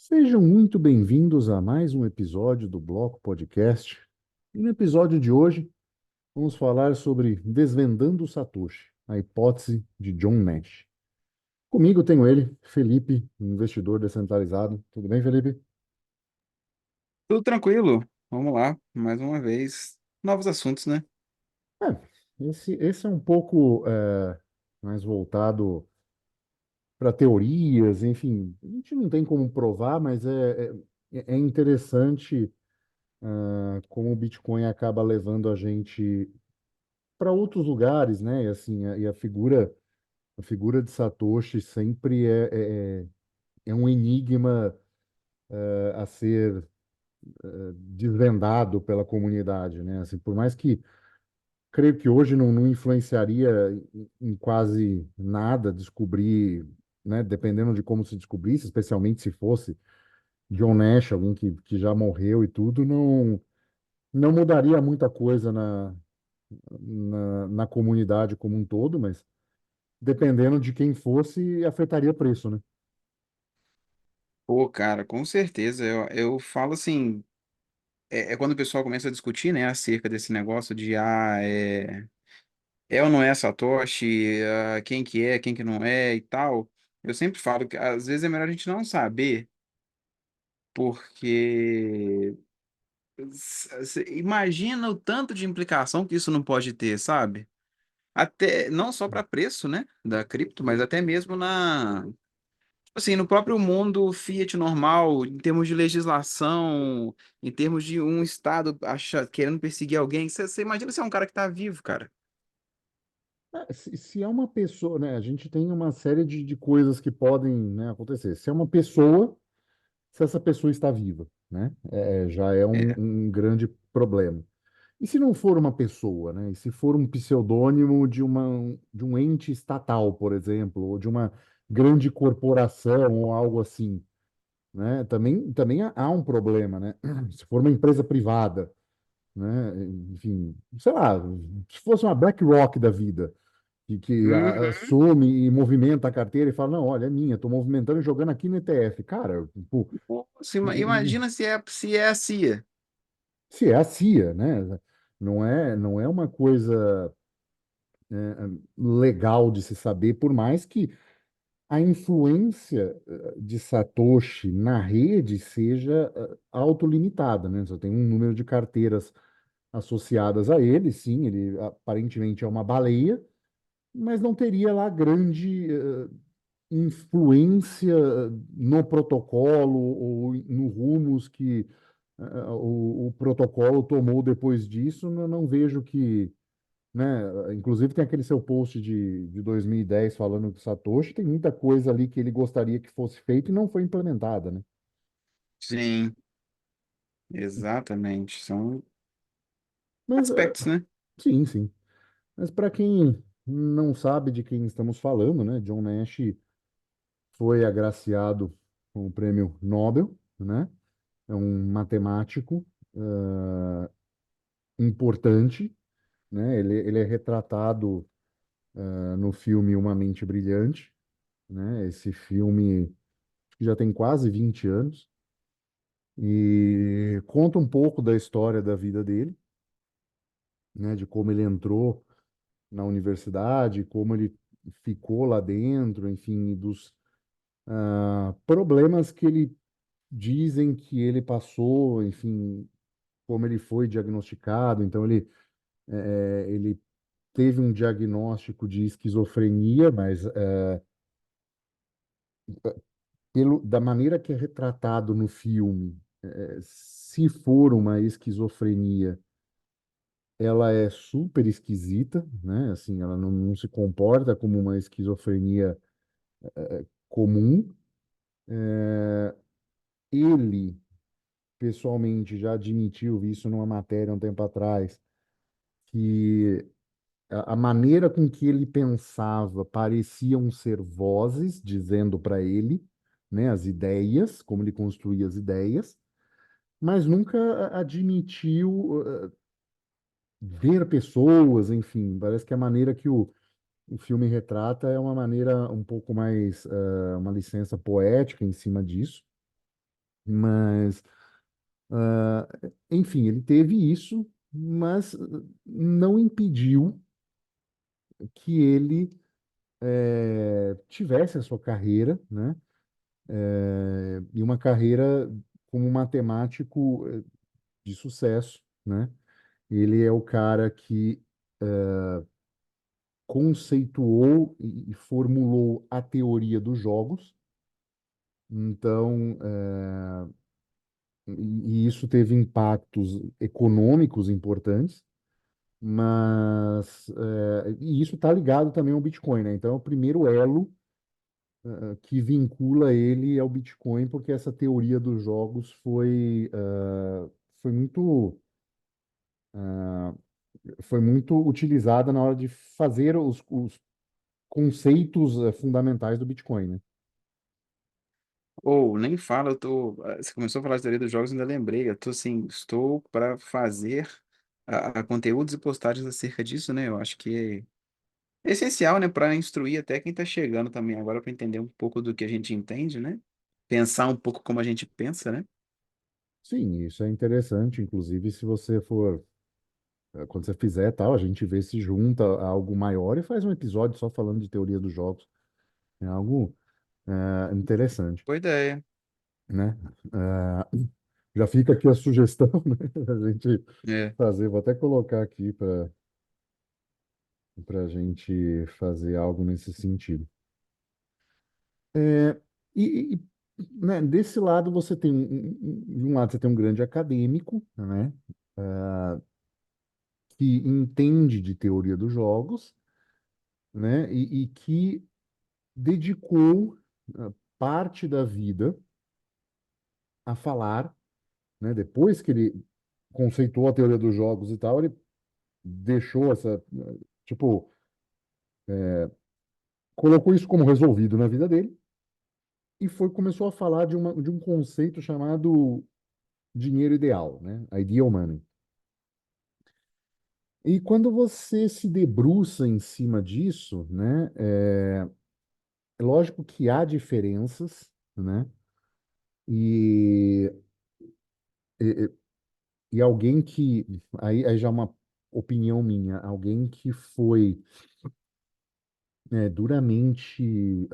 Sejam muito bem-vindos a mais um episódio do Bloco Podcast. E no episódio de hoje, vamos falar sobre Desvendando Satoshi, a hipótese de John Nash. Comigo tenho ele, Felipe, um investidor descentralizado. Tudo bem, Felipe? Tudo tranquilo. Vamos lá, mais uma vez. Novos assuntos, né? Esse é um pouco mais voltado para teorias, enfim. A gente não tem como provar, mas é interessante como o Bitcoin acaba levando a gente para outros lugares, né? E assim, a figura de Satoshi sempre é um enigma a ser desvendado pela comunidade, né? Assim, por mais que creio que hoje não influenciaria em quase nada descobrir, né? Dependendo de como se descobrisse, especialmente se fosse John Nash, alguém que já morreu e tudo, não mudaria muita coisa na comunidade como um todo, mas dependendo de quem fosse, afetaria preço, né? Pô, cara, com certeza. Eu falo assim, é quando o pessoal começa a discutir, né, acerca desse negócio de, é ou não é Satoshi, quem que é, quem que não é e tal. Eu sempre falo que às vezes é melhor a gente não saber, porque imagina o tanto de implicação que isso não pode ter, sabe? Até não só para preço, né, da cripto, mas até mesmo assim, no próprio mundo Fiat normal, em termos de legislação, em termos de um estado querendo perseguir alguém, você imagina se é um cara que tá vivo, cara. Se é uma pessoa, né? A gente tem uma série de coisas que podem, né, acontecer. Se é uma pessoa, se essa pessoa está viva, né? Já é É. um grande problema. E se não for uma pessoa, né? E se for um pseudônimo de um ente estatal, por exemplo, ou de uma grande corporação ou algo assim, né? Também há um problema, né? Se for uma empresa privada, né? Enfim, sei lá, se fosse uma BlackRock da vida, que Uhum. assume e movimenta a carteira e fala, não, olha, é minha, estou movimentando e jogando aqui no ETF. Cara, pô, Pô, e imagina se é a CIA. se é a CIA, né? Não é uma coisa legal de se saber, por mais que a influência de Satoshi na rede seja autolimitada, né? Só tem um número de carteiras associadas a ele, sim, ele aparentemente é uma baleia, mas não teria lá grande influência no protocolo ou no rumos que o protocolo tomou depois disso. Não vejo que, né? Inclusive tem aquele seu post de 2010 falando do Satoshi, tem muita coisa ali que ele gostaria que fosse feito e não foi implementada, né? Sim, exatamente. São Mas aspectos, né? sim, sim. Mas para quem não sabe de quem estamos falando, né? John Nash foi agraciado com o prêmio Nobel, né? É um matemático importante, né? Ele é retratado no filme Uma Mente Brilhante, né? Esse filme que já tem quase 20 anos e conta um pouco da história da vida dele, né? De como ele entrou na universidade, como ele ficou lá dentro, enfim, dos problemas que ele dizem que ele passou, enfim, como ele foi diagnosticado. Então, ele teve um diagnóstico de esquizofrenia, mas da maneira que é retratado no filme, se for uma esquizofrenia, ela é super esquisita, né? Assim, ela não se comporta como uma esquizofrenia comum. Ele, pessoalmente, já admitiu isso numa matéria um tempo atrás, que a maneira com que ele pensava pareciam ser vozes dizendo para ele, né, as ideias, como ele construía as ideias, mas nunca admitiu ver pessoas, enfim. Parece que a maneira que o filme retrata é uma maneira um pouco mais, uma licença poética em cima disso. Mas, ah, enfim, ele teve isso, mas não impediu que ele tivesse a sua carreira, né? E uma carreira como matemático de sucesso, né? Ele é o cara que conceituou e formulou a teoria dos jogos. Então, e isso teve impactos econômicos importantes, mas e isso está ligado também ao Bitcoin, né? Então, é o primeiro elo que vincula ele ao Bitcoin, porque essa teoria dos jogos foi muito foi muito utilizada na hora de fazer os conceitos fundamentais do Bitcoin, né? Ou nem fala, eu tô. Você começou a falar de teoria dos jogos, ainda lembrei. Eu tô assim, estou para fazer conteúdos e postagens acerca disso, né? Eu acho que é essencial, né, para instruir até quem está chegando também agora para entender um pouco do que a gente entende, né? Pensar um pouco como a gente pensa, né? Sim, isso é interessante, inclusive se você for, quando você fizer tal, a gente vê se junta a algo maior e faz um episódio só falando de teoria dos jogos. É algo interessante, Boa ideia. né? Já fica aqui a sugestão, né? A gente É. fazer, vou até colocar aqui para a gente fazer algo nesse sentido. É, né, desse lado você tem de um lado você tem um grande acadêmico, né, que entende de teoria dos jogos, né, e que dedicou parte da vida a falar, né, depois que ele conceituou a teoria dos jogos e tal, ele deixou essa, tipo, colocou isso como resolvido na vida dele e começou a falar de um conceito chamado dinheiro ideal, né, ideal money. E quando você se debruça em cima disso, né, é lógico que há diferenças, né, e, e, e alguém que, aí já é uma opinião minha, alguém que foi duramente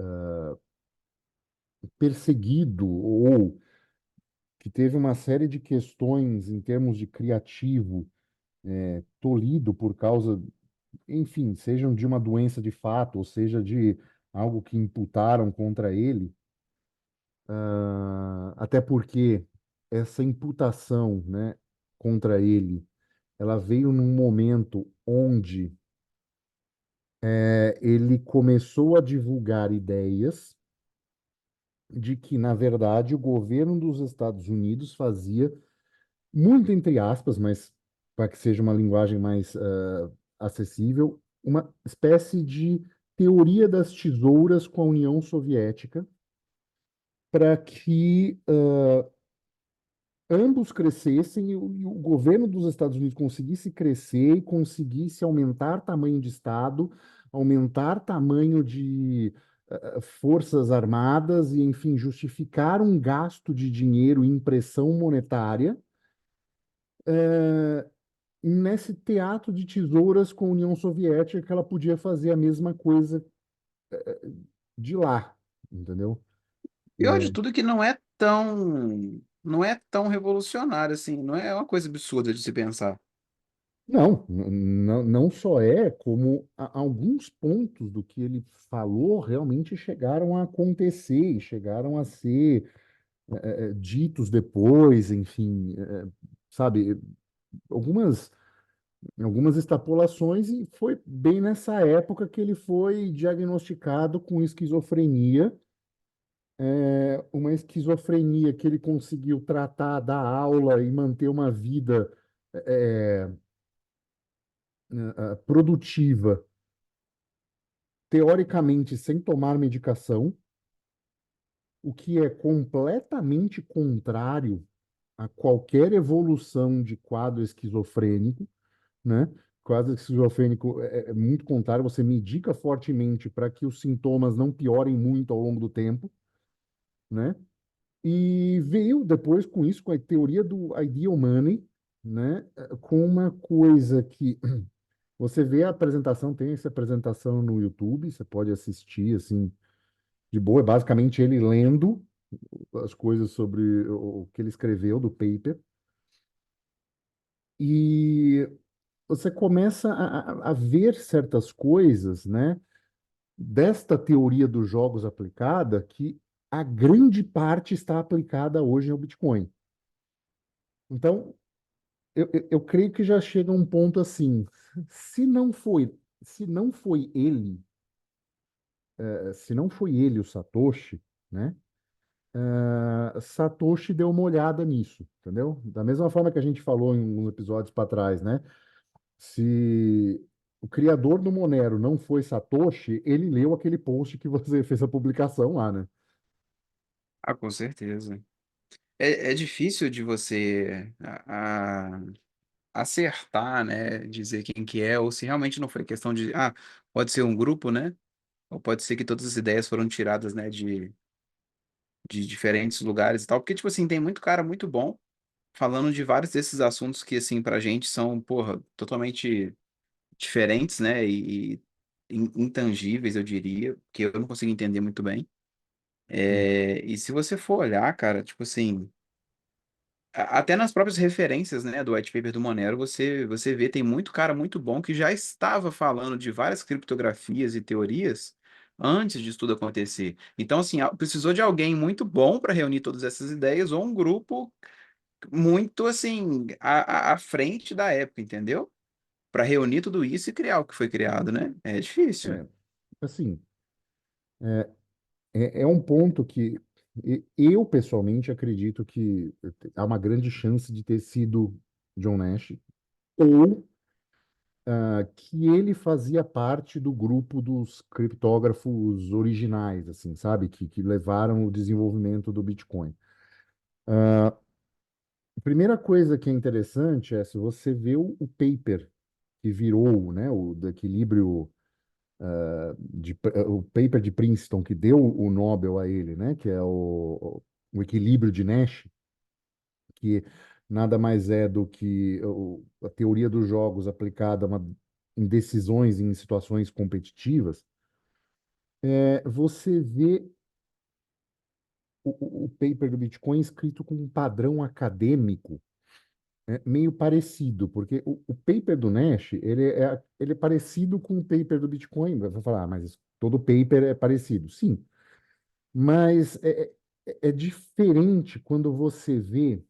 perseguido ou que teve uma série de questões em termos de criativo tolhido por causa, enfim, sejam de uma doença de fato, ou seja de algo que imputaram contra ele. Até porque essa imputação, né, contra ele, ela veio num momento onde ele começou a divulgar ideias de que, na verdade, o governo dos Estados Unidos fazia, muito entre aspas, mas para que seja uma linguagem mais acessível, uma espécie de teoria das tesouras com a União Soviética para que ambos crescessem e o governo dos Estados Unidos conseguisse crescer e conseguisse aumentar tamanho de Estado, aumentar tamanho de forças armadas e, enfim, justificar um gasto de dinheiro em impressão monetária nesse teatro de tesouras com a União Soviética, que ela podia fazer a mesma coisa de lá, entendeu? Pior de tudo é que não é tão revolucionário assim, não é uma coisa absurda de se pensar. Não, não só é, como alguns pontos do que ele falou realmente chegaram a acontecer, e chegaram a ser ditos depois, enfim, sabe, algumas, algumas extrapolações, e foi bem nessa época que ele foi diagnosticado com esquizofrenia, uma esquizofrenia que ele conseguiu tratar, dar aula e manter uma vida produtiva teoricamente sem tomar medicação, o que é completamente contrário a qualquer evolução de quadro esquizofrênico, né? Quadro esquizofrênico é muito contrário, você medica fortemente para que os sintomas não piorem muito ao longo do tempo, né? E veio depois com isso, com a teoria do Ideal Money, né? Com uma coisa que você vê a apresentação, tem essa apresentação no YouTube, você pode assistir assim de boa, é basicamente ele lendo as coisas sobre o que ele escreveu do paper, e você começa a ver certas coisas, né, desta teoria dos jogos aplicada, que a grande parte está aplicada hoje ao Bitcoin. Então, eu creio que já chega um ponto assim, se não foi, se não foi ele, se não foi ele o Satoshi, né? Satoshi deu uma olhada nisso, entendeu? Da mesma forma que a gente falou em uns episódios para trás, né? Se o criador do Monero não foi Satoshi, ele leu aquele post que você fez a publicação lá, né? Ah, com certeza. É difícil de você acertar, né? Dizer quem que é, ou se realmente não foi questão de, pode ser um grupo, né? Ou pode ser que todas as ideias foram tiradas, né, de diferentes lugares e tal. Porque, tipo assim, tem muito cara muito bom falando de vários desses assuntos que, assim, pra gente são, porra, totalmente diferentes, né? E intangíveis, eu diria, que eu não consigo entender muito bem. Hum. E se você for olhar, cara, tipo assim, até nas próprias referências, né, do white paper do Monero, você vê, tem muito cara muito bom que já estava falando de várias criptografias e teorias antes disso tudo acontecer. Então, assim, precisou de alguém muito bom para reunir todas essas ideias ou um grupo muito, assim, à frente da época, entendeu? Para reunir tudo isso e criar o que foi criado, né? É difícil. É, assim, é um ponto que eu pessoalmente acredito que há uma grande chance de ter sido John Nash, ou que ele fazia parte do grupo dos criptógrafos originais, assim, sabe? Que levaram o desenvolvimento do Bitcoin. A primeira coisa que é interessante é se você vê o paper que virou, né, o do equilíbrio, o paper de Princeton que deu o Nobel a ele, né, que é o equilíbrio de Nash, que nada mais é do que a teoria dos jogos aplicada em decisões em situações competitivas. Você vê o paper do Bitcoin escrito com um padrão acadêmico, né, meio parecido, porque o paper do Nash, ele é parecido com o paper do Bitcoin. Vai falar, mas todo paper é parecido. Sim, mas é diferente quando você vê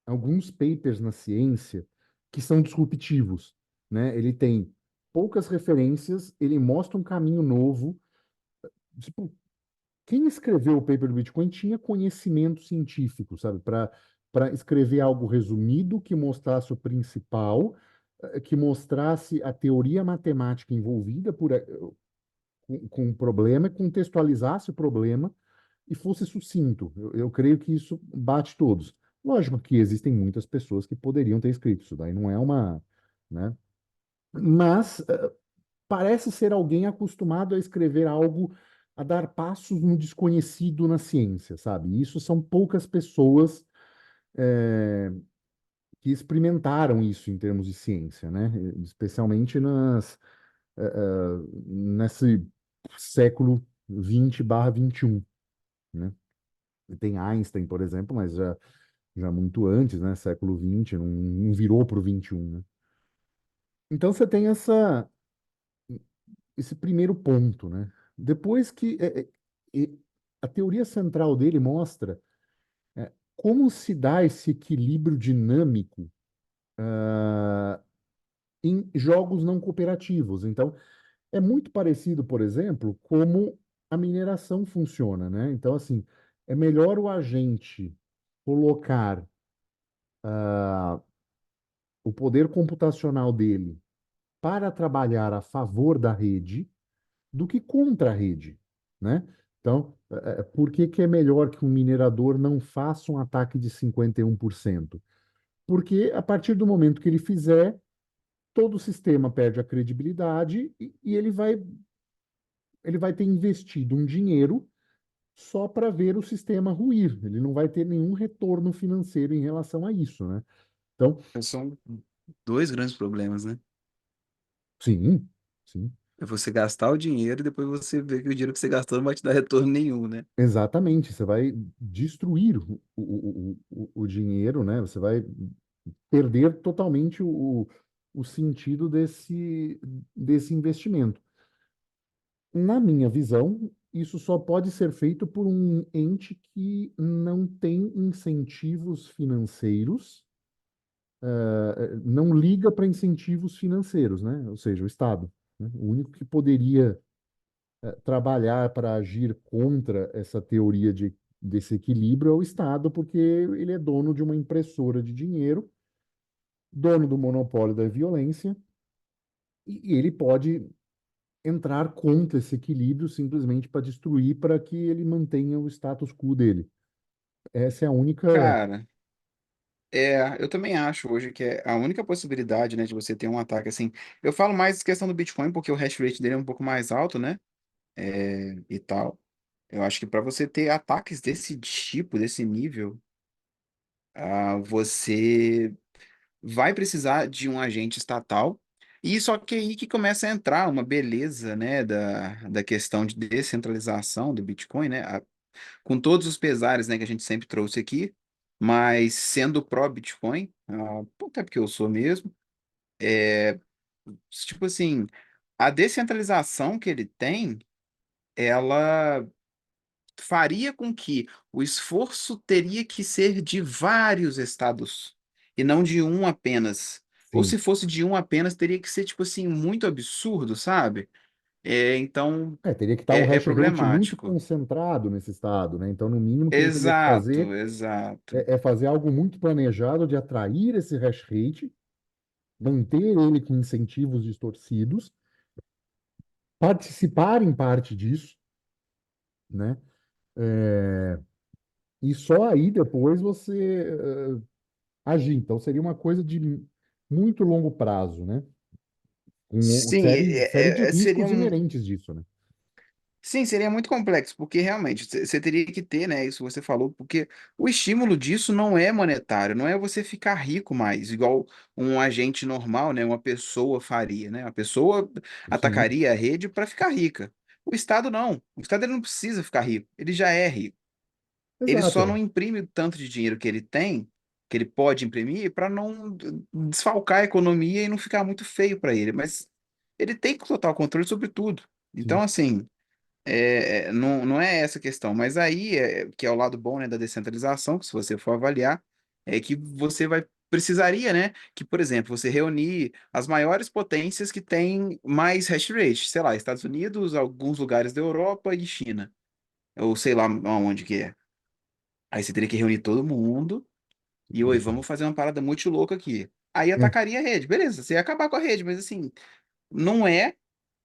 alguns papers na ciência que são disruptivos, né? Ele tem poucas referências, ele mostra um caminho novo. Tipo, quem escreveu o paper do Bitcoin tinha conhecimento científico, sabe? Para escrever algo resumido que mostrasse o principal, que mostrasse a teoria matemática envolvida com o problema, contextualizasse o problema e fosse sucinto. Eu creio que isso bate todos. Lógico que existem muitas pessoas que poderiam ter escrito isso, daí não é uma, né? Mas parece ser alguém acostumado a escrever algo, a dar passos no desconhecido na ciência, sabe? Isso são poucas pessoas que experimentaram isso em termos de ciência, né? Especialmente nesse século 20/21, né? Tem Einstein, por exemplo, mas já muito antes, né? Século 20, não virou para o 21, né? Então você tem esse primeiro ponto, né? Depois que a teoria central dele mostra como se dá esse equilíbrio dinâmico em jogos não cooperativos. Então, é muito parecido, por exemplo, como a mineração funciona, né? Então, assim, é melhor o agente colocar o poder computacional dele para trabalhar a favor da rede do que contra a rede, né? Então, por que que é melhor que um minerador não faça um ataque de 51%? Porque a partir do momento que ele fizer, todo o sistema perde a credibilidade e ele vai ter investido um dinheiro só para ver o sistema ruir. Ele não vai ter nenhum retorno financeiro em relação a isso, né? Então, São dois grandes problemas, né? sim, sim, É você gastar o dinheiro e depois você ver que o dinheiro que você gastou não vai te dar retorno nenhum, né? exatamente. Você vai destruir o dinheiro, né? Você vai perder totalmente o sentido desse investimento. Na minha visão, isso só pode ser feito por um ente que não tem incentivos financeiros, não liga para incentivos financeiros, né? Ou seja, o Estado, né? O único que poderia trabalhar para agir contra essa teoria desse equilíbrio é o Estado, porque ele é dono de uma impressora de dinheiro, dono do monopólio da violência, e ele pode entrar contra esse equilíbrio simplesmente para destruir, para que ele mantenha o status quo dele. Essa é a única. Cara, eu também acho hoje que é a única possibilidade, né, de você ter um ataque assim. Eu falo mais questão do Bitcoin porque o hash rate dele é um pouco mais alto, né? E tal. Eu acho que para você ter ataques desse tipo, desse nível, você vai precisar de um agente estatal. E só que aí que começa a entrar uma beleza, né, da questão de descentralização do Bitcoin, né? Com todos os pesares, né, que a gente sempre trouxe aqui, mas sendo pró-Bitcoin, até porque eu sou mesmo, tipo assim, a descentralização que ele tem, ela faria com que o esforço teria que ser de vários estados e não de um apenas. Ou Sim. se fosse de um apenas, teria que ser, tipo assim, muito absurdo, sabe? Então, Teria que estar um é hash rate muito problemático. concentrado nesse estado, né? Então, no mínimo que ele teria que Exato, fazer exato. é fazer algo muito planejado de atrair esse hash rate, manter ele com incentivos distorcidos, participar em parte disso, né? É, e só aí depois você agir. Então, seria uma coisa de muito longo prazo, né? Com Sim, série de seria riscos inerentes disso, né? sim, seria muito complexo, porque realmente você teria que ter, né, isso você falou, porque o estímulo disso não é monetário, não é você ficar rico mais, igual um agente normal, né, uma pessoa faria, né? A pessoa Sim, atacaria a rede para ficar rica. O Estado não. O Estado ele não precisa ficar rico, ele já é rico. Ele só não exato. imprime o tanto de dinheiro que ele tem, que ele pode imprimir, para não desfalcar a economia e não ficar muito feio para ele, mas ele tem total controle sobre tudo. Então, Sim, assim. Não, não é essa a questão, mas aí que é o lado bom, né, da descentralização, que se você for avaliar, é que você precisaria, né, que, por exemplo, você reunir as maiores potências que têm mais hash rate, sei lá, Estados Unidos, alguns lugares da Europa e China, ou sei lá aonde que é. Aí você teria que reunir todo mundo e, oi, isso. vamos fazer uma parada muito louca aqui. Aí É, atacaria a rede, beleza, você ia acabar com a rede, mas assim, não é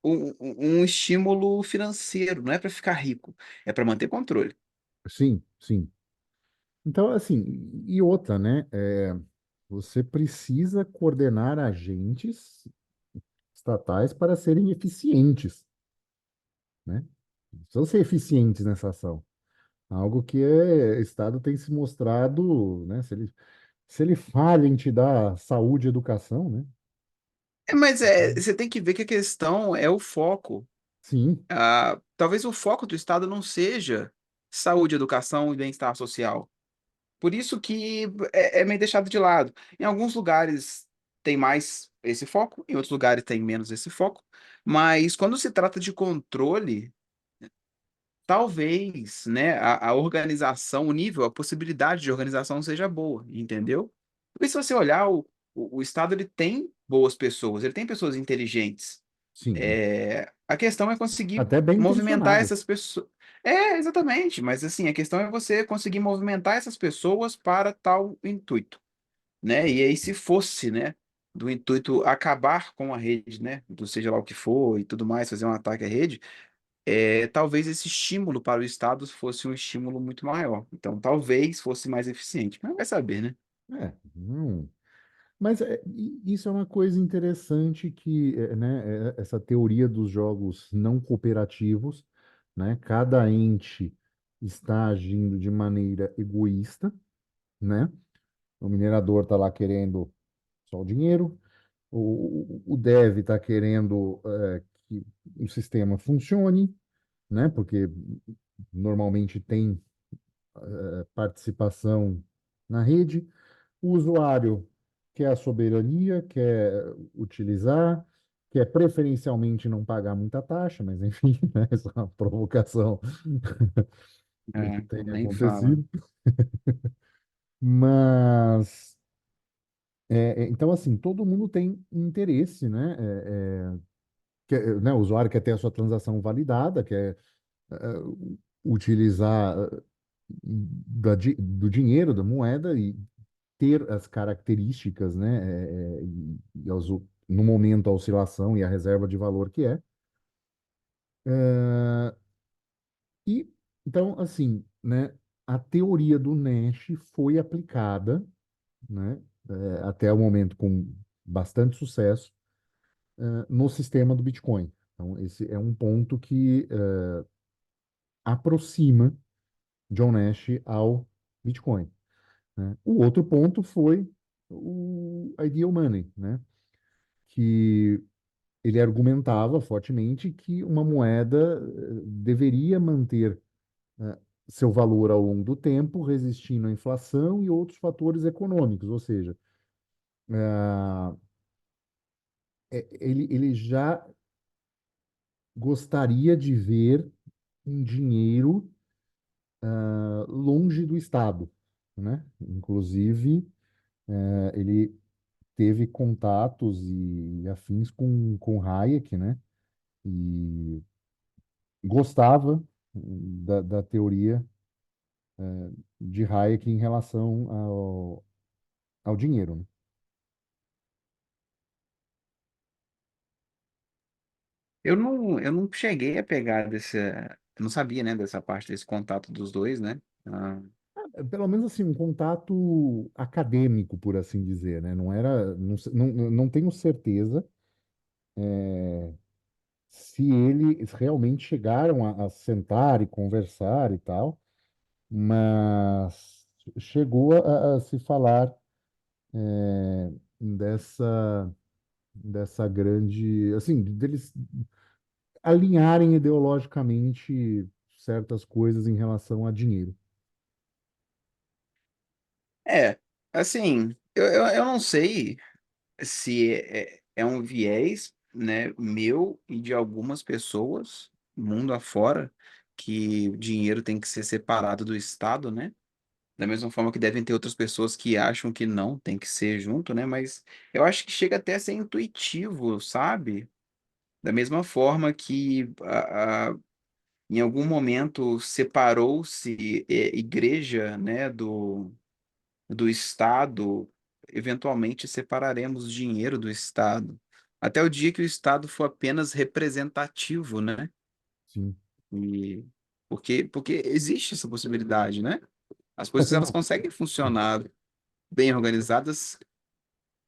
um estímulo financeiro, não é para ficar rico, é para manter controle. sim, sim. Então, assim, e outra, né? Você precisa coordenar agentes estatais para serem eficientes, né? Precisam ser eficientes nessa ação. Algo que o Estado tem se mostrado, né? Se ele falha em te dar saúde e educação, né? Mas você tem que ver que a questão é o foco. Sim, Talvez o foco do Estado não seja saúde, educação e bem-estar social. Por isso que é meio deixado de lado. Em alguns lugares tem mais esse foco, em outros lugares tem menos esse foco. Mas quando se trata de controle, talvez, né, a organização, o nível, a possibilidade de organização seja boa, entendeu? Porque se você olhar, o Estado ele tem boas pessoas, ele tem pessoas inteligentes. sim. A questão é conseguir Até bem movimentar intencionadas. essas pessoas. Exatamente, mas assim, a questão é você conseguir movimentar essas pessoas para tal intuito, né? E aí, se fosse, né, do intuito acabar com a rede, né, do seja lá o que for e tudo mais, fazer um ataque à rede, talvez esse estímulo para o Estado fosse um estímulo muito maior. Então, talvez fosse mais eficiente, mas vai saber, né? Não. Mas isso é uma coisa interessante que, né, essa teoria dos jogos não cooperativos, né, cada ente está agindo de maneira egoísta, né? O minerador está lá querendo só o dinheiro, o dev está querendo que o sistema funcione, né? Porque normalmente tem participação na rede. O usuário quer a soberania, quer utilizar, quer preferencialmente não pagar muita taxa, mas enfim, né, essa é uma provocação do que É, tem nem fala. acontecido. Mas, então, assim, todo mundo tem interesse, né? O usuário quer ter a sua transação validada, quer é, utilizar do dinheiro, da moeda e ter as características, né, no momento a oscilação e a reserva de valor que é. E então, assim, né, a teoria do Nash foi aplicada, né, até o momento com bastante sucesso, no sistema do Bitcoin. Então, esse é um ponto que aproxima John Nash ao Bitcoin, né? O outro ponto foi o Ideal Money, né? Que ele argumentava fortemente que uma moeda deveria manter seu valor ao longo do tempo, resistindo à inflação e outros fatores econômicos, ou seja, ah, ele já gostaria de ver um dinheiro longe do Estado, né? Inclusive, ele teve contatos e afins com Hayek, né? E gostava da teoria de Hayek em relação ao dinheiro, né? Eu não cheguei a pegar desse. Eu não sabia, né, dessa parte, desse contato dos dois, né? Ah, Pelo menos assim, um contato acadêmico, por assim dizer, né? Não era, não, não tenho certeza se eles realmente chegaram a sentar e conversar e tal, mas chegou a se falar dessa, dessa grande, assim, deles alinharem ideologicamente certas coisas em relação a dinheiro. é, assim, eu não sei se é um viés, né, meu e de algumas pessoas, mundo afora, que o dinheiro tem que ser separado do Estado, né? Da mesma forma que devem ter outras pessoas que acham que não, tem que ser junto, né? Mas eu acho que chega até a ser intuitivo, sabe? Da mesma forma que em algum momento separou-se igreja, né, do Estado, eventualmente separaremos dinheiro do Estado. Até o dia que o Estado for apenas representativo, né? Sim. E porque existe essa possibilidade, né? As coisas elas Não. conseguem funcionar bem organizadas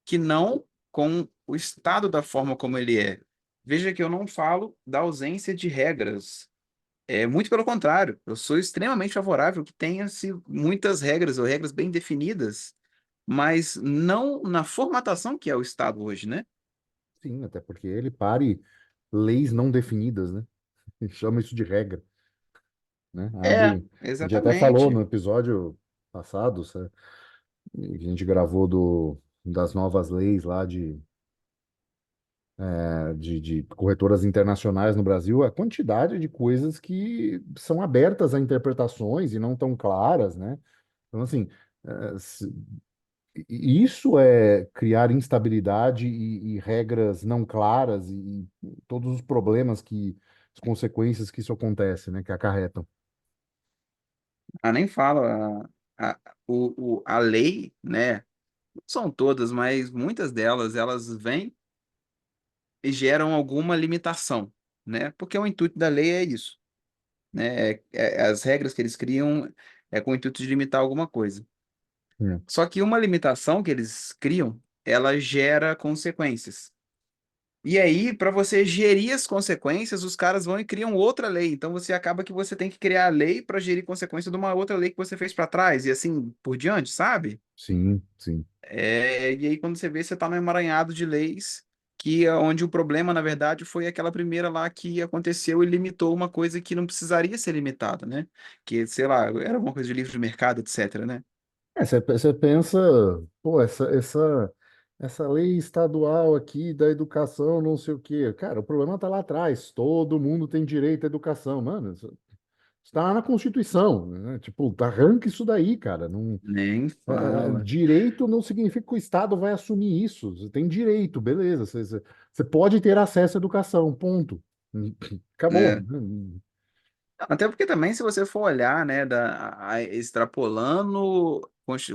que não com o Estado da forma como ele é. Veja que eu não falo da ausência de regras. É muito pelo contrário, eu sou extremamente favorável que tenha-se muitas regras ou regras bem definidas, mas não na formatação que é o Estado hoje, né? Sim, até porque ele pare leis não definidas, né? Chama isso de regra, né? É, Abre. A gente até falou no exatamente. episódio passado, sabe, que a gente gravou das novas leis lá de corretoras internacionais no Brasil, a quantidade de coisas que são abertas a interpretações e não tão claras, né? Então, assim, isso é criar instabilidade e regras não claras e todos os problemas as consequências que isso acontece, né, que acarretam. Ah, nem falo, a lei, né? Não são todas, mas muitas delas, elas vêm e geram alguma limitação, né? Porque o intuito da lei é isso, né? As regras que eles criam é com o intuito de limitar alguma coisa. É, Só que uma limitação que eles criam, ela gera consequências. E aí, para você gerir as consequências, os caras vão e criam outra lei. Então você acaba que você tem que criar a lei para gerir consequência de uma outra lei que você fez para trás, e assim por diante, sabe? Sim, sim. E aí, quando você vê, você tá num emaranhado de leis que é onde o problema, na verdade, foi aquela primeira lá que aconteceu e limitou uma coisa que não precisaria ser limitada, né? Que, sei lá, era alguma coisa de livre mercado, etc, né? Você pensa, pô, essa lei estadual aqui da educação, não sei o quê. Cara, o problema tá lá atrás. Todo mundo tem direito à educação. Mano, isso está lá na Constituição, né? Tipo, arranca isso daí, cara. Não, Nem fala. direito não significa que o Estado vai assumir isso. Você tem direito, beleza. Você pode ter acesso à educação, ponto. Acabou. É. Até porque também, se você for olhar, né, extrapolando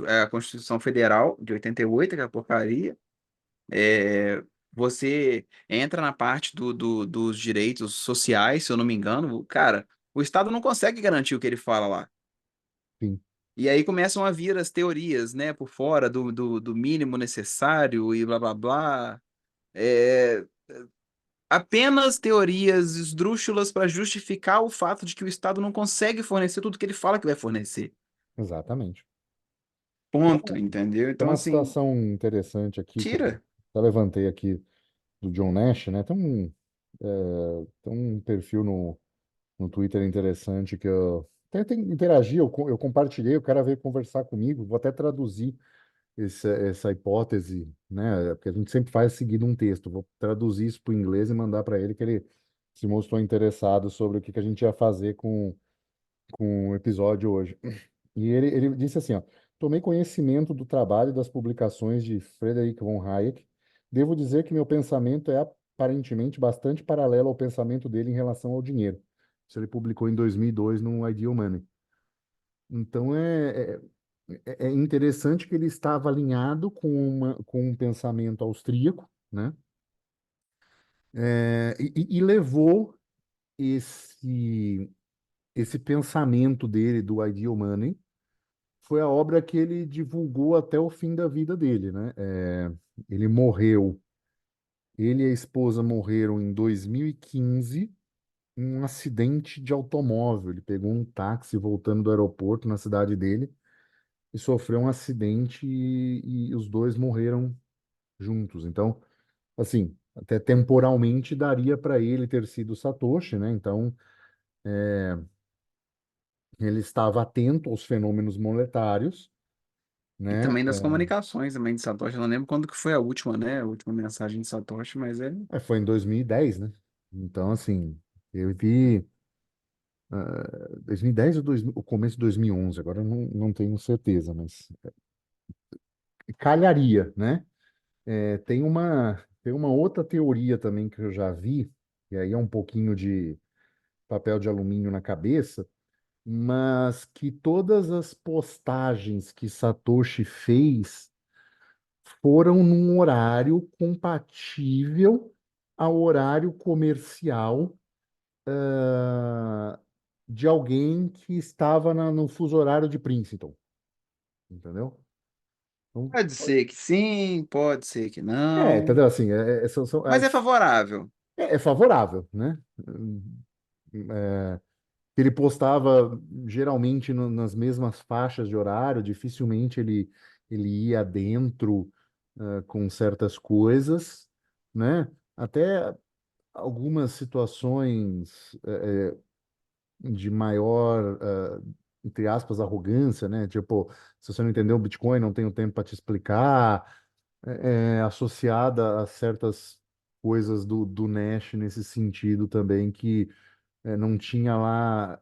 a Constituição Federal de 88, que é a porcaria, você entra na parte dos direitos sociais, se eu não me engano, cara, o Estado não consegue garantir o que ele fala lá. Sim, E aí começam a vir as teorias, né, por fora do mínimo necessário e blá blá blá. É, apenas teorias esdrúxulas para justificar o fato de que o Estado não consegue fornecer tudo que ele fala que vai fornecer. exatamente. Ponto, entendeu? Tem Então, uma assim, situação interessante aqui que eu tira. até levantei aqui do John Nash, né? Tem um perfil no Twitter interessante que eu tento interagir, eu compartilhei, o cara veio conversar comigo, vou até traduzir essa hipótese, né? Porque a gente sempre faz seguindo um texto, vou traduzir isso para o inglês e mandar para ele que ele se mostrou interessado sobre o que a gente ia fazer com o episódio hoje. E ele disse assim, ó, tomei conhecimento do trabalho e das publicações de Frederick von Hayek. Devo dizer que meu pensamento é aparentemente bastante paralelo ao pensamento dele em relação ao dinheiro. Isso ele publicou em 2002 no Ideal Money. Então é interessante que ele estava alinhado com um pensamento austríaco, né? E levou esse, esse pensamento dele do Ideal Money foi a obra que ele divulgou até o fim da vida dele, né? Ele morreu, ele e a esposa morreram em 2015 em um acidente de automóvel. Ele pegou um táxi voltando do aeroporto na cidade dele e sofreu um acidente e os dois morreram juntos. Então, assim, até temporalmente daria para ele ter sido Satoshi, né? Então, ele estava atento aos fenômenos monetários, E né? também das comunicações também de Satoshi. Eu não lembro quando que foi a última, né? A última mensagem de Satoshi, mas é. Foi em 2010, né? Então, assim, eu vi 2010 ou o começo de 2011, agora eu não tenho certeza, mas calharia, né? Tem uma outra teoria também que eu já vi, e aí é um pouquinho de papel de alumínio na cabeça, mas que todas as postagens que Satoshi fez foram num horário compatível ao horário comercial de alguém que estava no fuso horário de Princeton, entendeu? Então, Pode ser que sim, pode ser que não. entendeu? Assim, Mas é favorável. é favorável, né? Ele postava geralmente nas mesmas faixas de horário, dificilmente ele ia dentro com certas coisas, né? Até algumas situações de maior, entre aspas, arrogância, né? Tipo, se você não entendeu o Bitcoin, não tenho tempo para te explicar, associada a certas coisas do Nash nesse sentido também, que não tinha lá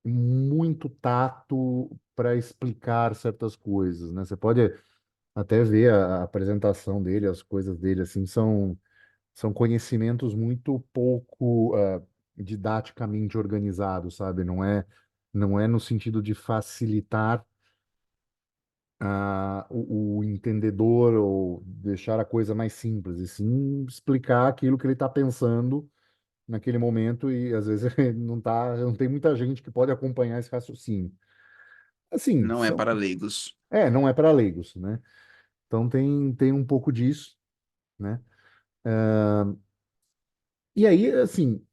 muito tato para explicar certas coisas, né? Você pode até ver a apresentação dele, as coisas dele, assim, são conhecimentos muito pouco didaticamente organizados, sabe? Não é no sentido de facilitar o entendedor ou deixar a coisa mais simples, e sim explicar aquilo que ele está pensando naquele momento e às vezes não tem muita gente que pode acompanhar esse raciocínio. Assim, Não é para leigos. não é para leigos, né? Então tem um pouco disso, né? E aí, assim,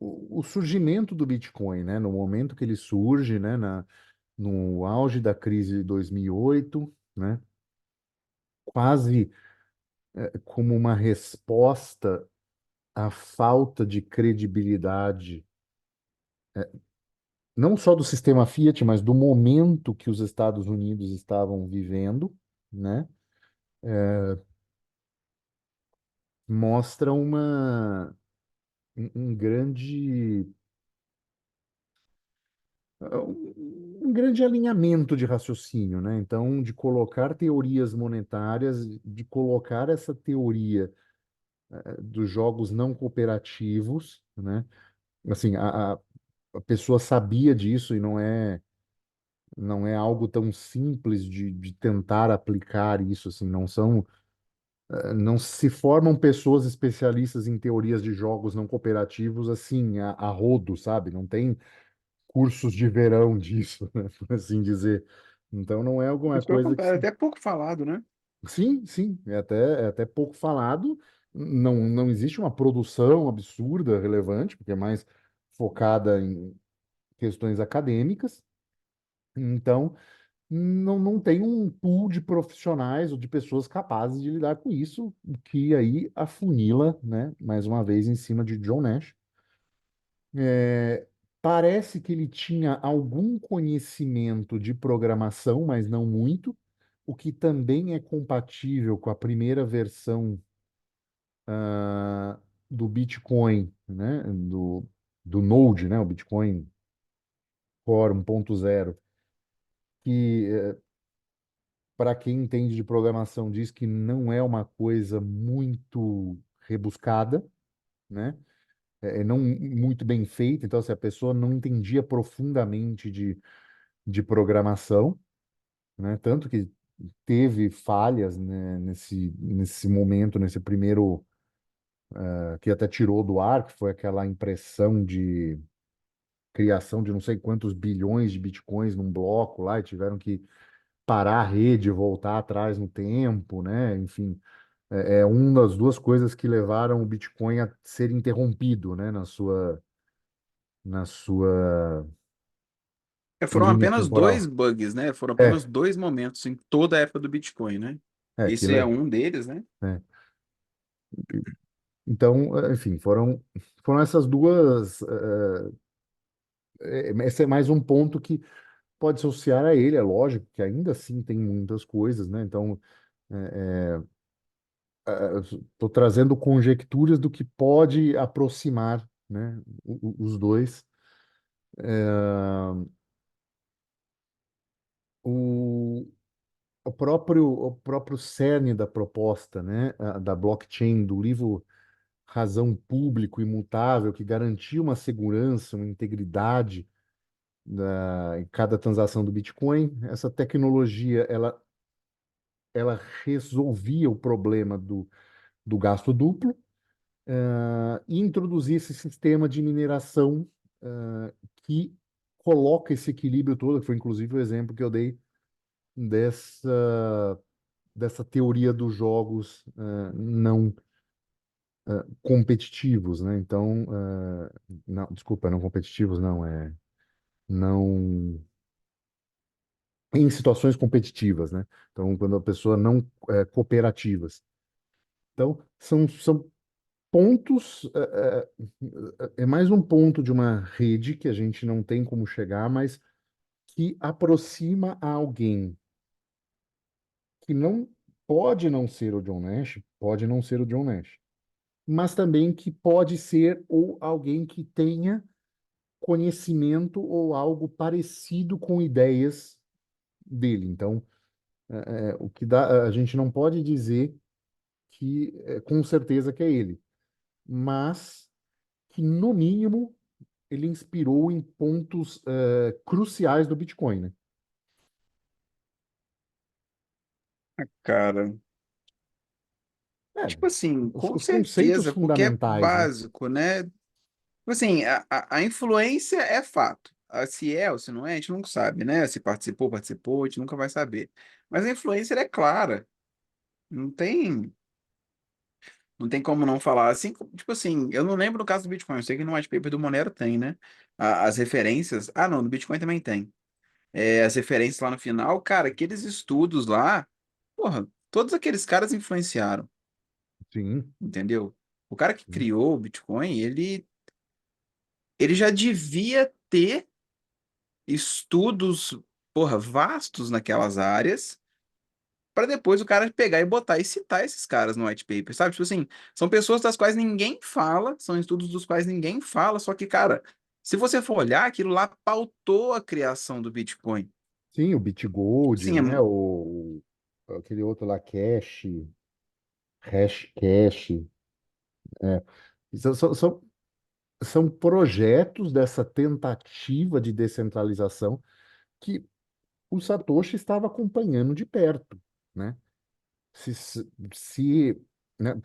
o surgimento do Bitcoin, né, no momento que ele surge, né, no auge da crise de 2008, né, quase como uma resposta à falta de credibilidade, não só do sistema Fiat, mas do momento que os Estados Unidos estavam vivendo, né, mostra um um grande alinhamento de raciocínio, né? Então, de colocar teorias monetárias, de colocar essa teoria dos jogos não cooperativos, né? Assim, a pessoa sabia disso e não é algo tão simples de tentar aplicar isso, assim, não se formam pessoas especialistas em teorias de jogos não cooperativos assim, a rodo, sabe? Não tem cursos de verão disso, né? Por assim dizer. Então não é alguma Isso que eu coisa que é até pouco falado, né? sim, sim, é até pouco falado. Não existe uma produção absurda, relevante, porque é mais focada em questões acadêmicas. Então, não tem um pool de profissionais ou de pessoas capazes de lidar com isso, o que aí afunila, né, mais uma vez, em cima de John Nash. É, parece que ele tinha algum conhecimento de programação, mas não muito, o que também é compatível com a primeira versão do Bitcoin, né, do Node, né, o Bitcoin Core 1.0, que para quem entende de programação diz que não é uma coisa muito rebuscada, né? É não muito bem feita, então se a pessoa não entendia profundamente de programação, né? Tanto que teve falhas, né, nesse momento, nesse primeiro, que até tirou do ar, que foi aquela impressão de criação de não sei quantos bilhões de bitcoins num bloco lá, e tiveram que parar a rede, voltar atrás no tempo, né? Enfim, é uma das duas coisas que levaram o Bitcoin a ser interrompido, né, na sua É, foram linha apenas dois temporal. bugs, né? Foram apenas É, dois momentos em toda a época do Bitcoin, né? Esse aquilo é é. um deles, né? É. Então, enfim, foram essas duas. Esse é mais um ponto que pode associar a ele, é lógico que ainda assim tem muitas coisas, né? Então, estou trazendo conjecturas do que pode aproximar, né, os dois. O, o próprio cerne da proposta, né, da blockchain, do livro Razão Público Imutável, que garantia uma segurança, uma integridade em cada transação do Bitcoin, essa tecnologia ela resolvia o problema do gasto duplo, e introduzia esse sistema de mineração que coloca esse equilíbrio todo, que foi inclusive o exemplo que eu dei dessa, dessa teoria dos jogos não competitivos, né? Então, não, desculpa, não competitivos, não, não em situações competitivas, né? Então, quando a pessoa não cooperativas. Então, são pontos, é mais um ponto de uma rede que a gente não tem como chegar, mas que aproxima a alguém que não pode não ser o John Nash, pode não ser o John Nash, mas também que pode ser ou alguém que tenha conhecimento ou algo parecido com ideias dele. Então, o que dá, a gente não pode dizer que com certeza que é ele, mas que no mínimo ele inspirou em pontos cruciais do Bitcoin, né? Cara, É, tipo assim, com os conceitos certeza, porque é fundamentais, né? básico, né? Tipo assim, a influência é fato. Se é ou se não é, a gente nunca sabe, né? Se participou, participou, a gente nunca vai saber. Mas a influência ela é clara. Não tem. Não tem como não falar. Assim, tipo assim, eu não lembro no caso do Bitcoin. Eu sei que no white paper do Monero tem, né? As referências. Ah, não, no Bitcoin também tem. As referências lá no final, cara, aqueles estudos lá, porra, todos aqueles caras influenciaram, Sim, entendeu? O cara que sim, criou o Bitcoin, ele já devia ter estudos, porra, vastos naquelas áreas, para depois o cara pegar e botar e citar esses caras no white paper, sabe? Tipo assim, são pessoas das quais ninguém fala, são estudos dos quais ninguém fala, só que, cara, se você for olhar, aquilo lá pautou a criação do Bitcoin. sim, o Tipo Bitgold, assim, né? Aquele outro lá, Cash. É. São projetos dessa tentativa de descentralização que o Satoshi estava acompanhando de perto, né? Se, se, se,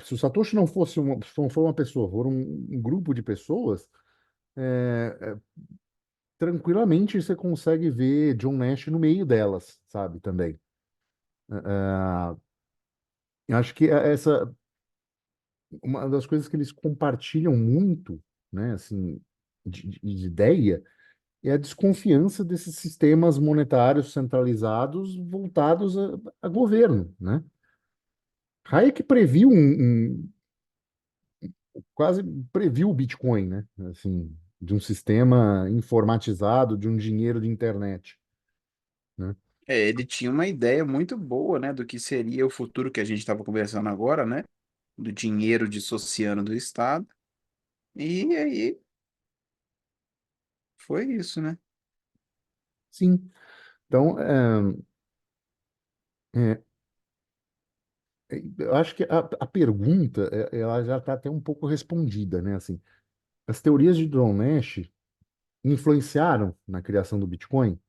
se o Satoshi não fosse se não for uma pessoa, for um grupo de pessoas, tranquilamente você consegue ver John Nash no meio delas, sabe, também. Eu acho que essa uma das coisas que eles compartilham muito, né, assim, de ideia, é a desconfiança desses sistemas monetários centralizados voltados a governo, né? Hayek previu quase previu o Bitcoin, né? Assim, de um sistema informatizado, de um dinheiro de internet, né? ele tinha uma ideia muito boa, né, do que seria o futuro que a gente estava conversando agora, né, do dinheiro dissociando do Estado. E aí foi isso, né? Sim. Então, é, eu acho que a pergunta, ela já está até um pouco respondida, né? Assim, as teorias de John Nash influenciaram na criação do Bitcoin?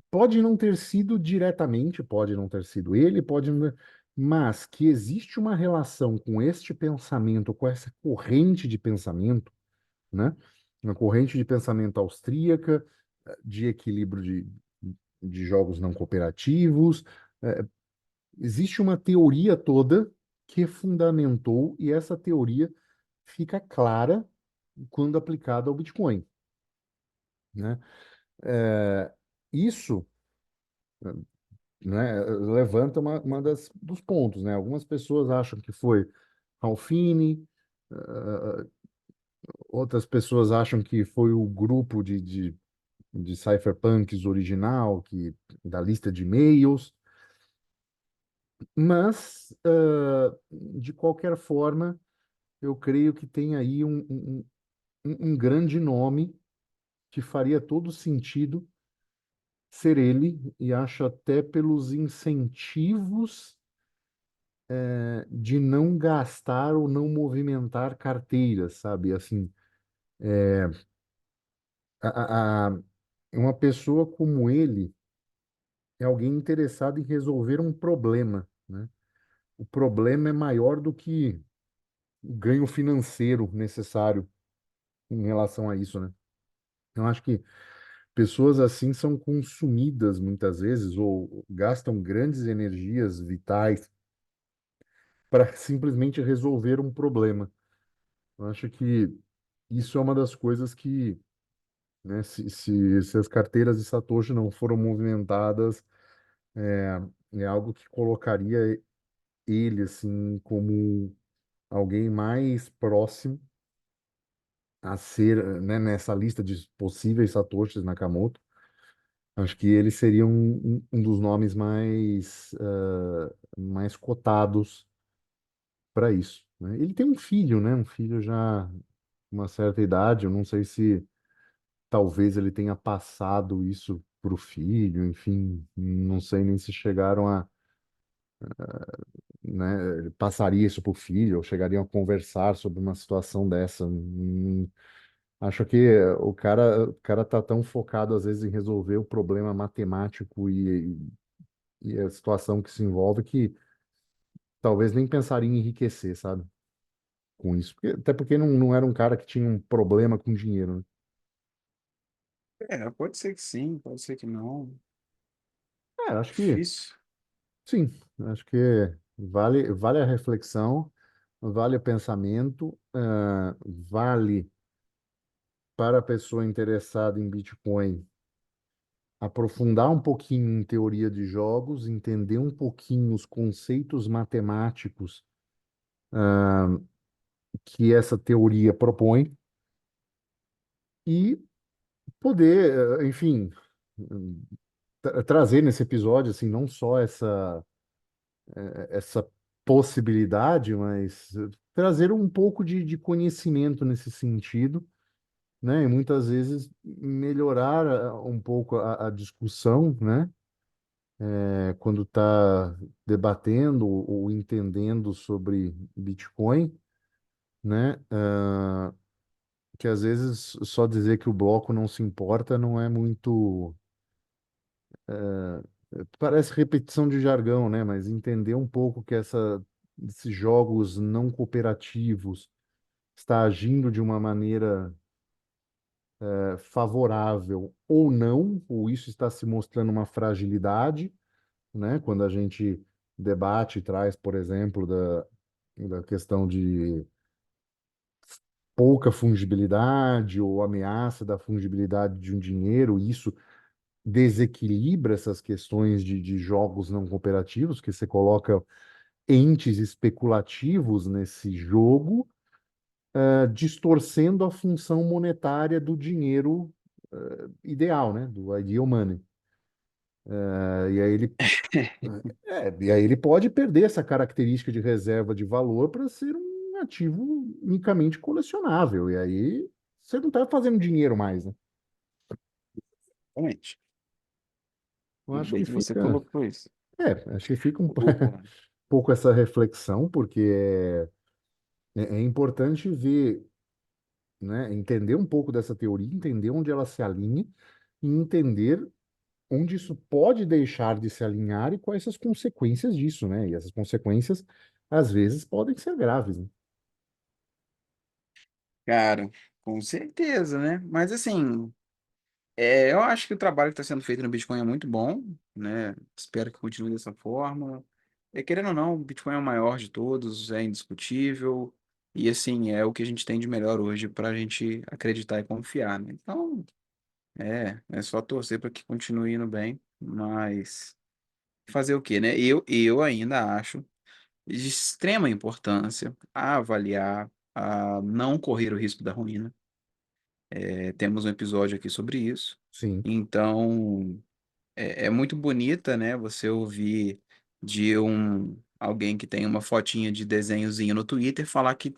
Pode não ter sido diretamente, pode não ter sido ele, pode não, mas que existe uma relação com este pensamento, com essa corrente de pensamento, né? Uma corrente de pensamento austríaca, de equilíbrio de jogos não cooperativos. Existe uma teoria toda que fundamentou, e essa teoria fica clara quando aplicada ao Bitcoin, né? Isso, né, levanta uma dos pontos, né? Algumas pessoas acham que foi Ralphine, outras pessoas acham que foi o grupo de cypherpunks original, da lista de e-mails, mas, de qualquer forma, eu creio que tem aí um grande nome que faria todo sentido ser ele, e acho até pelos incentivos de não gastar ou não movimentar carteiras, sabe? Assim, uma pessoa como ele é alguém interessado em resolver um problema, né? O problema é maior do que o ganho financeiro necessário em relação a isso, né? Eu acho que pessoas assim são consumidas muitas vezes ou gastam grandes energias vitais para simplesmente resolver um problema. Eu acho que isso é uma das coisas que, né, se as carteiras de Satoshi não foram movimentadas, é, é algo que colocaria ele assim como alguém mais próximo a ser, né, nessa lista de possíveis Satoshis Nakamoto. Acho que ele seria um dos nomes mais cotados para isso, né? Ele tem um filho, né? Um filho já uma certa idade. Eu não sei se talvez ele tenha passado isso para o filho, enfim, não sei nem se chegaram né, passaria isso para o filho, ou chegariam a conversar sobre uma situação dessa. Acho que o cara tá tão focado às vezes em resolver o problema matemático e a situação que se envolve que talvez nem pensaria em enriquecer, sabe? Com isso. Até porque não era um cara que tinha um problema com dinheiro, né? Pode ser que sim, pode ser que não. Acho que Difícil. sim. Acho que. vale a reflexão, vale o pensamento, vale para a pessoa interessada em Bitcoin aprofundar um pouquinho em teoria de jogos, entender um pouquinho os conceitos matemáticos que essa teoria propõe e poder, enfim, trazer nesse episódio assim não só essa possibilidade, mas trazer um pouco de conhecimento nesse sentido, né? E muitas vezes melhorar um pouco a discussão, né? Quando está debatendo ou entendendo sobre Bitcoin, né? Que às vezes só dizer que o bloco não se importa não é muito. Parece repetição de jargão, né? Mas entender um pouco que esses jogos não cooperativos está agindo de uma maneira favorável ou não, ou isso está se mostrando uma fragilidade, né? Quando a gente debate e traz, por exemplo, da questão de pouca fungibilidade ou ameaça da fungibilidade de um dinheiro, isso desequilibra essas questões de jogos não cooperativos, que você coloca entes especulativos nesse jogo, distorcendo a função monetária do dinheiro, ideal, né? Do ideal money. E aí e aí ele pode perder essa característica de reserva de valor para ser um ativo unicamente colecionável. E aí você não está fazendo dinheiro mais, né? Exatamente. Eu E acho bem que que você fica, colocou isso. acho que fica um O- pouco essa reflexão, porque é importante ver, né, entender um pouco dessa teoria, entender onde ela se alinha e entender onde isso pode deixar de se alinhar e quais as consequências disso, né? E essas consequências, às vezes, podem ser graves, né? Cara, com certeza, né? Mas assim, eu acho que o trabalho que está sendo feito no Bitcoin é muito bom, né? Espero que continue dessa forma. Querendo ou não, o Bitcoin é o maior de todos, é indiscutível. E assim, é o que a gente tem de melhor hoje para a gente acreditar e confiar, né? Então, é só torcer para que continue indo bem, mas fazer o quê, né? Eu ainda acho de extrema importância a avaliar, a não correr o risco da ruína. Temos um episódio aqui sobre isso. Sim, Então, é muito bonita, né? Você ouvir de alguém que tem uma fotinha de desenhozinho no Twitter falar que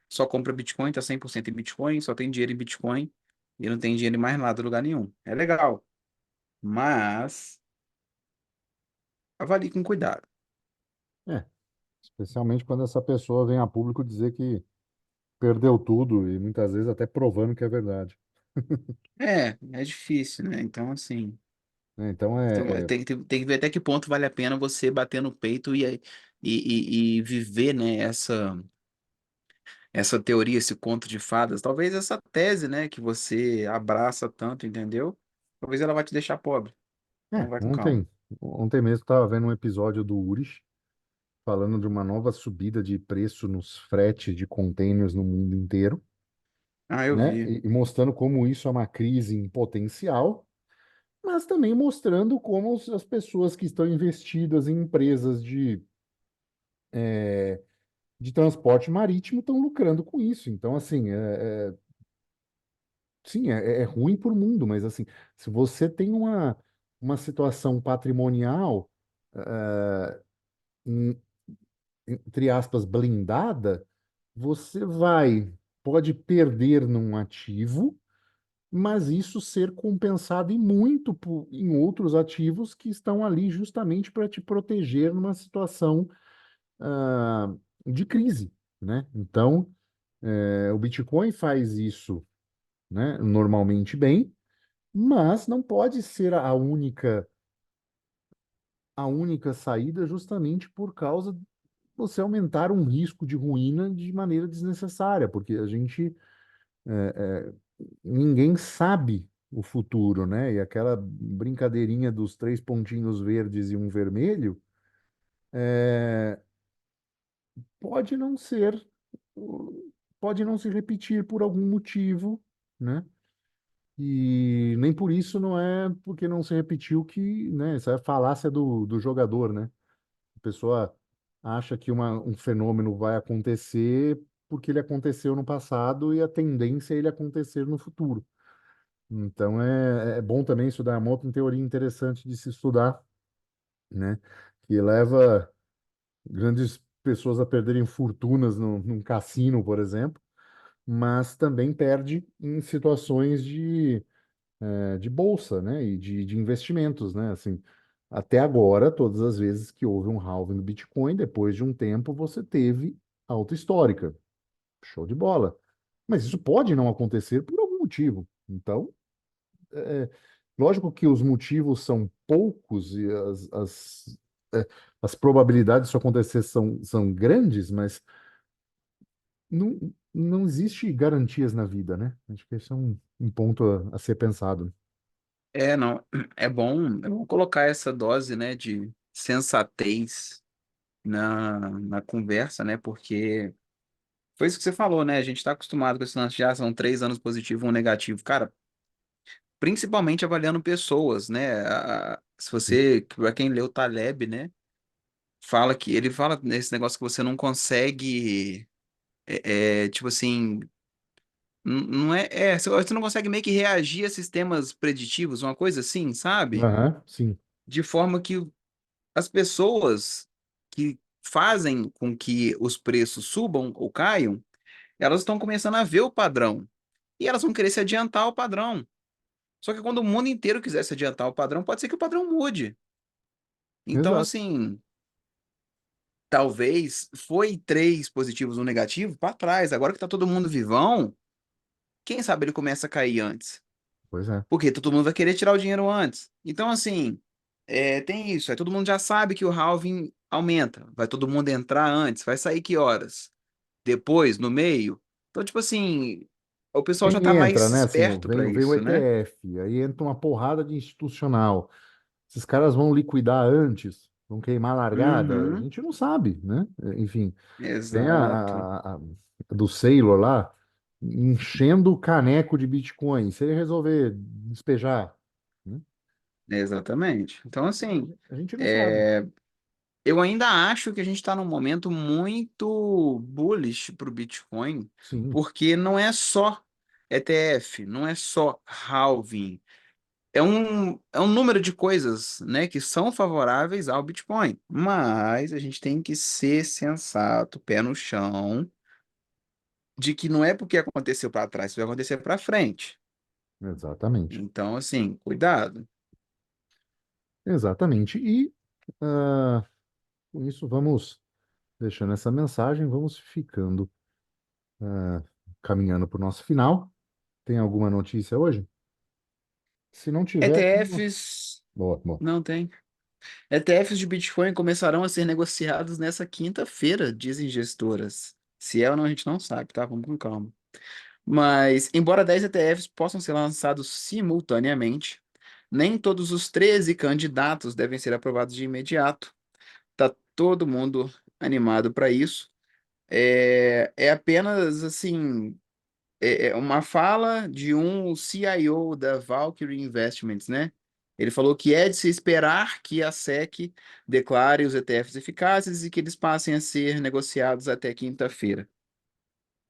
só compra Bitcoin, tá 100% em Bitcoin, só tem dinheiro em Bitcoin e não tem dinheiro em mais nada em lugar nenhum. É legal, mas avalie com cuidado. é. Especialmente quando essa pessoa vem a público dizer que perdeu tudo e muitas vezes até provando que é verdade. É difícil, né? Então, assim, Né? Então, tem que ver até que ponto vale a pena você bater no peito e viver, né, essa teoria, esse conto de fadas, talvez essa tese, né, que você abraça tanto, entendeu? Talvez ela vai te deixar pobre. Então vai com calma. ontem mesmo estava vendo um episódio do Urich falando de uma nova subida de preço nos fretes de containers no mundo inteiro, Ah, eu né? vi. E mostrando como isso é uma crise em potencial, mas também mostrando como as pessoas que estão investidas em empresas de transporte marítimo estão lucrando com isso. Então, assim, sim, é ruim para o mundo, mas assim, se você tem uma situação patrimonial, eh, em- entre aspas, blindada, você pode perder num ativo, mas isso ser compensado em muito em outros ativos que estão ali justamente para te proteger numa situação, ah, de crise, né? Então, o Bitcoin faz isso, né, normalmente bem, mas não pode ser a única saída justamente por causa de você aumentar um risco de ruína de maneira desnecessária, porque ninguém sabe o futuro, né? E aquela brincadeirinha dos três pontinhos verdes e um vermelho pode não ser, pode não se repetir por algum motivo, né? E nem por isso não é porque não se repetiu que, né? Essa é a falácia do jogador, né? A pessoa acha que um fenômeno vai acontecer porque ele aconteceu no passado e a tendência é ele acontecer no futuro. Então é bom também estudar uma outra teoria interessante de se estudar, né? Que leva grandes pessoas a perderem fortunas num cassino, por exemplo, mas também perde em situações de bolsa, né? E de investimentos, né? Assim, até agora, todas as vezes que houve um halving do Bitcoin, depois de um tempo, você teve alta histórica. Show de bola. Mas isso pode não acontecer por algum motivo. Então, é, lógico que os motivos são poucos e é, as probabilidades disso acontecer são grandes, mas não existe garantias na vida, né? Acho que esse é um ponto a ser pensado. Não, é bom colocar essa dose, né, de sensatez na conversa, né, porque foi isso que você falou, né, a gente está acostumado com esse lance de, são 3 anos positivo, um negativo, cara, principalmente avaliando pessoas, né, se você, para quem leu Taleb, né, ele fala nesse negócio que você não consegue, tipo assim, não você não consegue meio que reagir a sistemas preditivos, uma coisa assim, sabe? Aham, sim, De forma que as pessoas que fazem com que os preços subam ou caiam, elas estão começando a ver o padrão. E elas vão querer se adiantar ao padrão. Só que quando o mundo inteiro quiser se adiantar ao padrão, pode ser que o padrão mude. Então, exato. assim, talvez foi 3 positivos, um negativo para trás. Agora que tá todo mundo vivão, quem sabe ele começa a cair antes. Pois é. Porque todo mundo vai querer tirar o dinheiro antes. Então, assim, tem isso. Aí todo mundo já sabe que o halving aumenta. Vai todo mundo entrar antes. Vai sair que horas? Depois, no meio? Então, tipo assim, o pessoal já Quem tá entra, mais né? Assim, esperto para vem o isso, né? ETF, aí entra uma porrada de institucional. Esses caras vão liquidar antes, vão queimar a largada, a Uhum, gente não sabe, né? Enfim, tem exato. do Sailor lá enchendo o caneco de Bitcoin. Se ele resolver despejar, né? Exatamente. Então, assim, A gente não sabe. é, eu ainda acho que a gente está num momento muito bullish para o Bitcoin, Sim, porque não é só ETF, não é só halving. É um número de coisas, né, que são favoráveis ao Bitcoin. Mas a gente tem que ser sensato, pé no chão, de que não é porque aconteceu para trás, isso vai acontecer para frente. exatamente. Então, assim, cuidado. Exatamente. E com isso vamos deixando essa mensagem, vamos ficando ah, caminhando para o nosso final. Tem alguma notícia hoje? Se não tiver, ETFs, boa, boa. não tem. ETFs de Bitcoin começarão a ser negociados nessa quinta-feira, dizem gestoras. Se é ou não, a gente não sabe, tá? Vamos com calma. Mas, embora 10 ETFs possam ser lançados simultaneamente, nem todos os 13 candidatos devem ser aprovados de imediato. Tá todo mundo animado para isso. É apenas assim, uma fala de um CIO da Valkyrie Investments, né? Ele falou que é de se esperar que a SEC declare os ETFs eficazes e que eles passem a ser negociados até quinta-feira.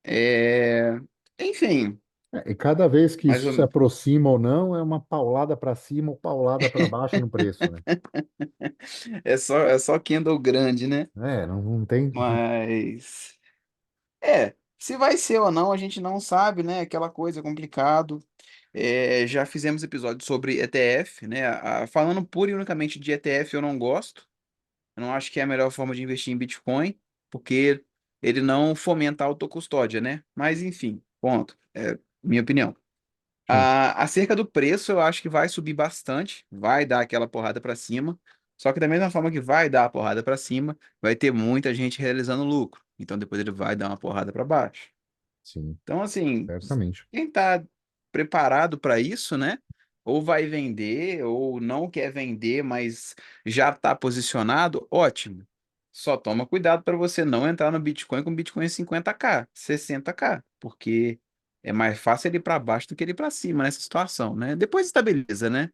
É, Enfim, E cada vez que mais isso se ou... aproxima ou não, é uma paulada para cima ou paulada para baixo no preço, né? é só Kendall grande, né? Não tem. Mas se vai ser ou não, a gente não sabe, né? Aquela coisa complicado. Já fizemos episódios sobre ETF, né? Falando pura e unicamente de ETF, eu não gosto. Eu não acho que é a melhor forma de investir em Bitcoin, porque ele não fomenta a autocustódia, né? Mas enfim, ponto. É minha opinião. Sim, Acerca do preço, eu acho que vai subir bastante, vai dar aquela porrada para cima. Só que da mesma forma que vai dar a porrada para cima, vai ter muita gente realizando lucro. Então depois ele vai dar uma porrada para baixo. sim, Então, assim, certamente. quem está preparado para isso, né? Ou vai vender, ou não quer vender, mas já está posicionado, ótimo. Só toma cuidado para você não entrar no Bitcoin com Bitcoin 50k, 60k, porque é mais fácil ele ir para baixo do que ele ir para cima nessa situação, né? Depois estabiliza, né?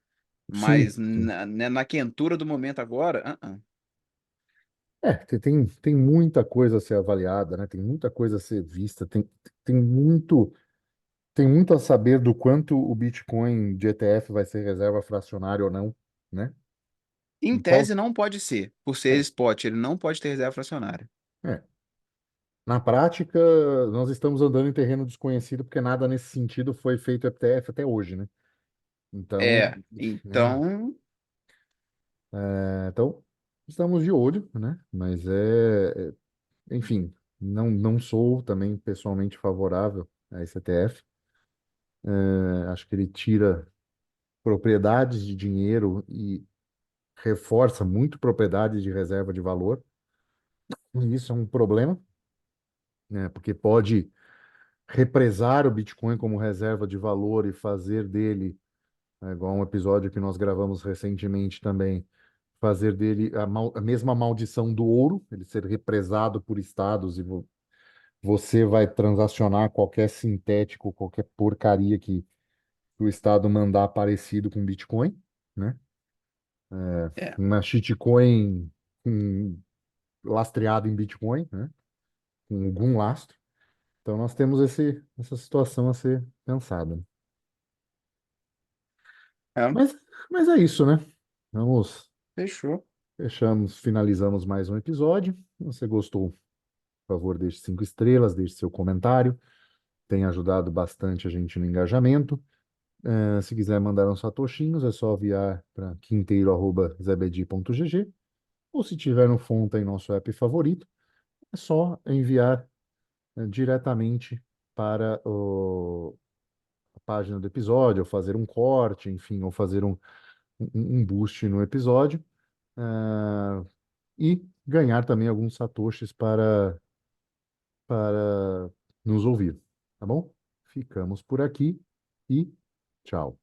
Sim, Mas sim. na quentura do momento agora, É, tem muita coisa a ser avaliada, né? Tem muita coisa a ser vista, tem muito, tem muito a saber do quanto o Bitcoin de ETF vai ser reserva fracionária ou não, né? em E qual, tese não pode ser, por ser é, spot, ele não pode ter reserva fracionária. é. Na prática, nós estamos andando em terreno desconhecido porque nada nesse sentido foi feito ETF até hoje, né? Então, É, né? então, Então, estamos de olho, né? Mas enfim, não sou também pessoalmente favorável a esse ETF. Acho que ele tira propriedades de dinheiro e reforça muito propriedades de reserva de valor. E isso é um problema, né? Porque pode represar o Bitcoin como reserva de valor e fazer dele, igual um episódio que nós gravamos recentemente também, fazer dele a mesma maldição do ouro, ele ser represado por estados e você vai transacionar qualquer sintético, qualquer porcaria que o estado mandar parecido com Bitcoin, né? é. Uma shitcoin lastreada em Bitcoin, né? Com algum lastro. Então nós temos essa situação a ser pensada. É, Mas, mas é isso, né? Vamos, fechou. finalizamos mais um episódio. Se você gostou, por favor, deixe 5 estrelas, deixe seu comentário. Tem ajudado bastante a gente no engajamento. Se quiser mandar uns satoshinhos, é só enviar para quinteiro@zebedi.gg. Ou se tiver no Fonta em nosso app favorito, é só enviar diretamente para a página do episódio, ou fazer um corte, enfim, ou fazer um boost no episódio, e ganhar também alguns satoshis para nos ouvir, tá bom? Ficamos por aqui e tchau.